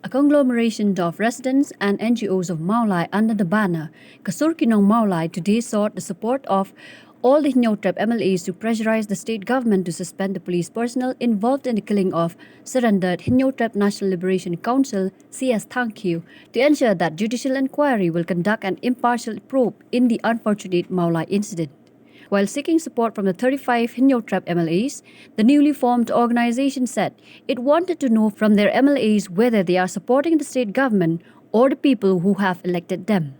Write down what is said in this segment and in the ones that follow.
a conglomeration of residents and NGOs of Meghalaya under the banner Shillong Meghalaya today sought the support of all the Hinyotrap MLAs to pressurize the state government to suspend the police personnel involved in the killing of surrendered Hinyotrap National Liberation Council KSKNM to ensure that judicial inquiry will conduct an impartial probe in the unfortunate Meghalaya incident. While seeking support from the 35 Hinyotrap MLAs, the newly formed organization said it wanted to know from their MLAs whether they are supporting the state government or the people who have elected them.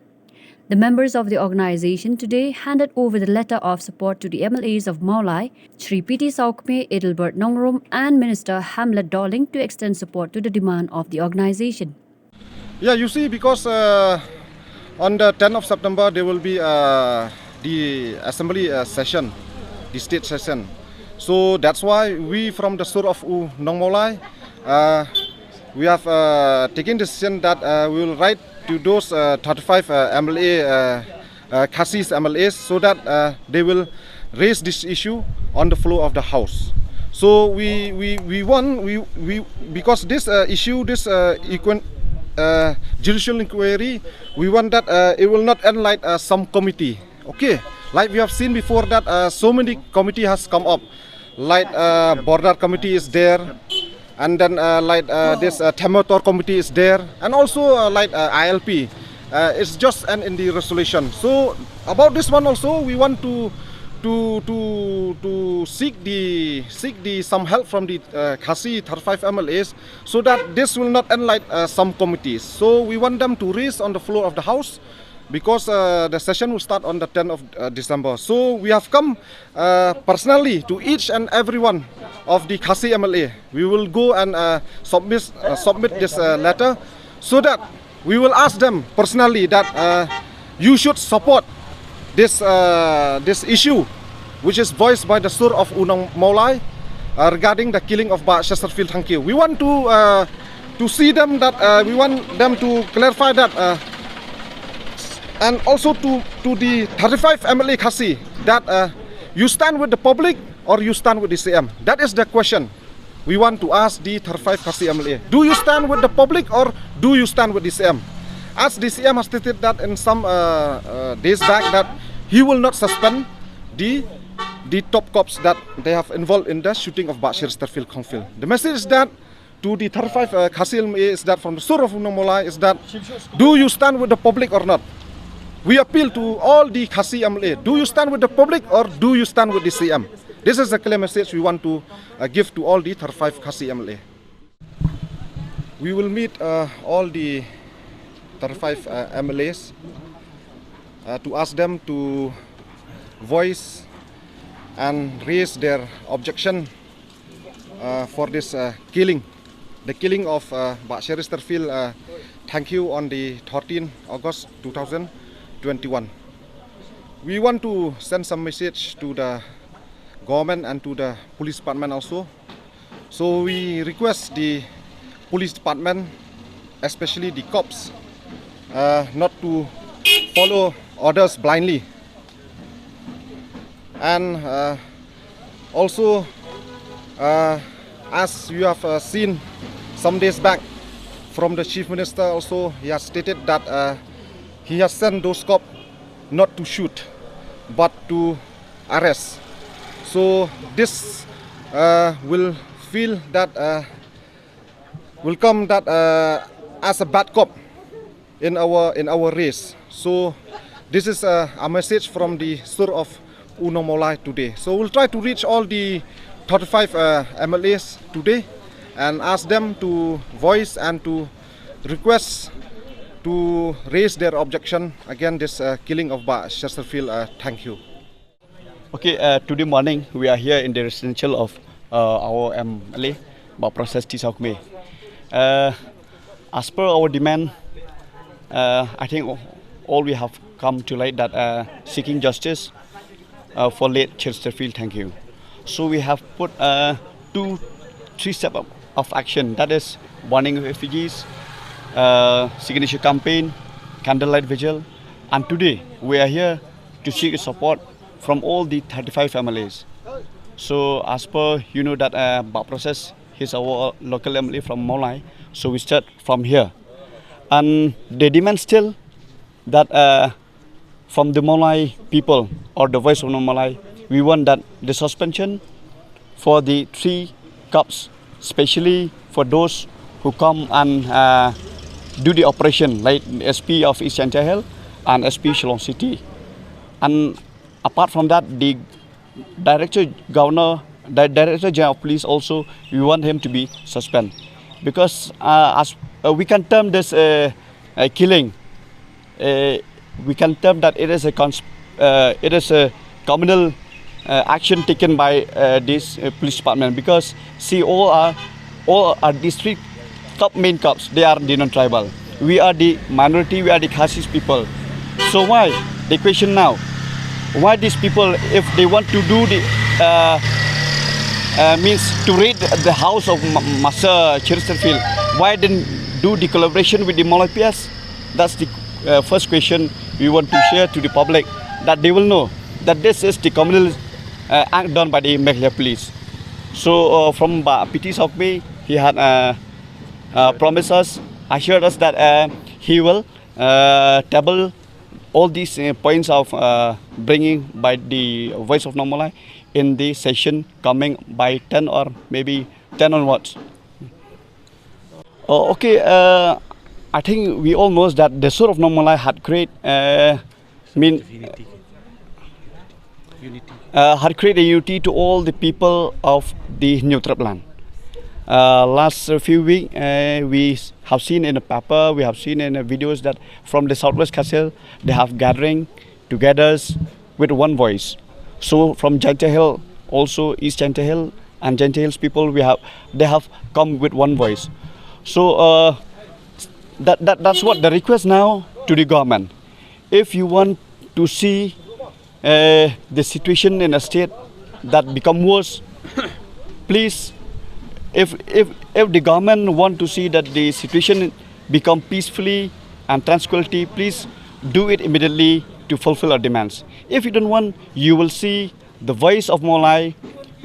The members of the organization today handed over the letter of support to the MLAs of Meghalaya, Shri P.T. Saukme, Edelbert Nongrum and Minister Hamlet Darling to extend support to the demand of the organization. Yeah, you see, because on the 10th of September there will be the assembly session, the state session. So that's why we from the Sur of Meghalaya, we have taken the decision that we will write to those 35 MLA, Khasi MLAs, so that they will raise this issue on the floor of the House. So we want, because this issue, this judicial inquiry, we want that it will not end like some committee. Okay, like we have seen before that so many committee has come up, like border committee is there, and then this Tamator committee is there, and also like ILP. It's just in the resolution. So about this one also, we want to seek some help from the Khasi 35 MLAs, so that this will not end like some committees. So we want them to raise on the floor of the House, because the session will start on the 10th of December. So we have come personally to each and every one of the Khasi MLA. We will go and submit this letter, so that we will ask them personally that you should support this issue, which is voiced by the Sur of Meghalaya regarding the killing of Chesterfield. Thank you. We want to see them that we want them to clarify that. And also to the 35 MLA Khasi, that you stand with the public or you stand with the CM. That is the question we want to ask the 35 Khasi MLA. Do you stand with the public or do you stand with the CM? As the CM has stated that in some days back, that he will not suspend the top cops that they have involved in the shooting of Chesterfield Council. The message is that to the 35 Khasi MLA is that from the Sur of Meghalaya is that, do you stand with the public or not? We appeal to all the Khasi MLA. Do you stand with the public or do you stand with the CM? This is a clear message we want to give to all the 35 Khasi MLA. We will meet all the 35 MLAs to ask them to voice and raise their objection for this killing. The killing of Chesterfield, thank you, on the 13th August 2021. We want to send some message to the government and to the police department also. So we request the police department, especially the cops, not to follow orders blindly. And also, as you have seen some days back from the Chief Minister also, he has stated that he has sent those cops not to shoot, but to arrest. So this will feel that will come that as a bad cop in our race. So this is a message from the Sur of Meghalaya today. So we'll try to reach all the 35 MLAs today and ask them to voice and to request to raise their objection against this killing of Chesterfield. Thank you. Okay, today morning we are here in the residential of our MLA, Process T. Saukme. As per our demand, I think all we have come to light that seeking justice for late Chesterfield. Thank you. So we have put 3 steps of action. That is warning refugees, signature campaign, candlelight vigil, and today we are here to seek support from all the 35 MLAs. So as per, you know that Process, he's our local MLA from Meghalaya. So we start from here. And they demand still that from the Malay people or the voice of the Malay, we want that the suspension for the 3 cops, especially for those who come and do the operation, like SP of East Chanchahel and SP Shillong City. And apart from that, the Director General of Police also, we want him to be suspended. Because as we can term this killing, we can term that it is a communal action taken by this police department. Because see, all our district top main cops, they are the non-tribal. We are the minority, we are the Khasi people. So why? The question now, why these people, if they want to do the means to raid the house of Master Chesterfield, why didn't do the collaboration with the Malay PS? That's the first question we want to share to the public, that they will know that this is the communal act done by the Meghalaya police. So from PT Sokme, he had promised us, assured us that he will table all these points of bringing by the voice of Malay in the session coming by 10 or maybe 10 onwards. Okay, I think we all know that the Sur of Malay had created had created a unity to all the people of the New Trap land. Last few weeks, we have seen in the paper, we have seen in the videos that from the Southwest Castle, they have gathering together with one voice. So from Chanchahel, also East Chanchahel and Chanchahel's people, they have come with one voice. So that's what the request now to the government. If you want to see the situation in a state that become worse, please, if the government want to see that the situation become peacefully and tranquility, please do it immediately to fulfill our demands. If you don't want, you will see the voice of Malay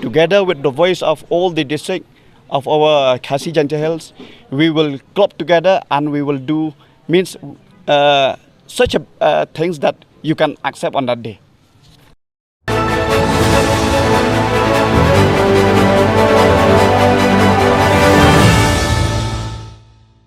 together with the voice of all the district of our Khasi Chanchahels. We will club together and we will do such things that you can accept on that day.